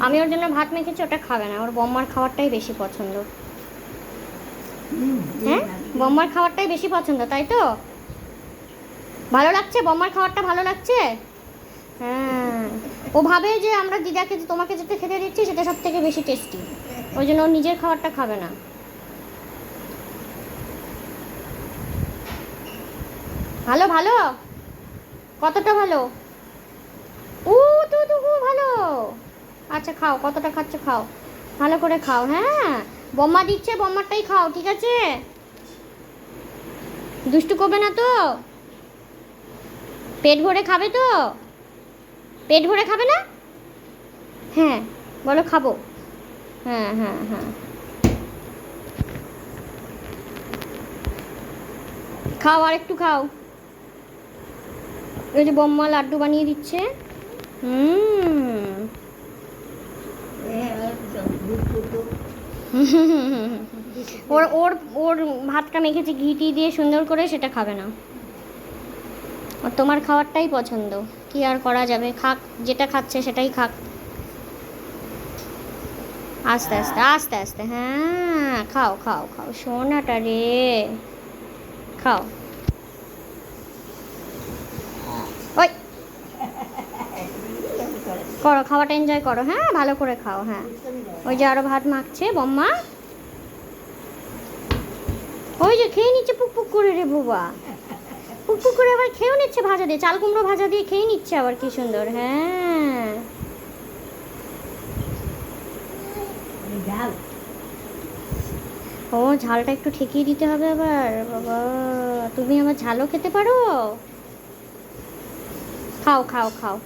আমি ওর জন্য ভাত মেখেছি, ওটা খাবে না, ওর বম্মার খাবারটাই বেশি পছন্দ। হ্যাঁ, বম্মার খাবারটাই বেশি পছন্দ, তাই তো? ভালো লাগছে বম্মার খাবারটা, ভালো লাগছে? হ্যাঁ, ও ভাবে যে আমরা দিদাকে, তোমাকে যেটা খেতে দিচ্ছি সেটা সব থেকে বেশি টেস্টি, ওই জন্য ও নিজের খাবারটা খাবে না। ভালো ভালো, কতটা ভালো? ও তো তো খুব ভালো। আচ্ছা খাও, কতটা খাচ্ছ খাও, ভালো করে খাও। হ্যাঁ, বম্মা দিচ্ছে, বম্মারটাই খাও, ঠিক আছে? দুষ্টু করবে না তো? পেট ভরে খাবে তো? পেট ভরে খাবে না? হ্যাঁ, বলো খাবো। হ্যাঁ হ্যাঁ হ্যাঁ, খাও আর একটু খাও। ওই যে বম্মা লাড্ডু বানিয়ে দিচ্ছে। হুম। ওর ওর ওর ভাতটা মেখেছে ঘি টি দিয়ে সুন্দর করে, সেটা খাবে না। ওর তোমার খাবারটাই পছন্দ, কি আর করা যাবে, খাক, যেটা খাচ্ছে সেটাই খাক। আস্তে আস্তে আস্তে আস্তে, হ্যাঁ খাও খাও খাও সোনাটা রে, খাও। ওই করো, খাওয়াটা এনজয় করো, হ্যাঁ ভালো করে খাও। হ্যাঁ, ওই যে আরো ভাত মাখছে বম্মা, ওই যে খেয়ে নিচ্ছে পুক পুক করে রে বাবা, পুক পুক করে আবার খেয়েও নিচ্ছে ভাজা দিয়ে, চাল কুমড়ো ভাজা দিয়ে খেয়ে নিচ্ছে আবার, কি সুন্দর। হ্যাঁ, ও ঝালটা একটু ঠেকিয়ে দিতে হবে আবার, বাবা তুমি আবার ঝালও খেতে পারো। খাও খাও খাও।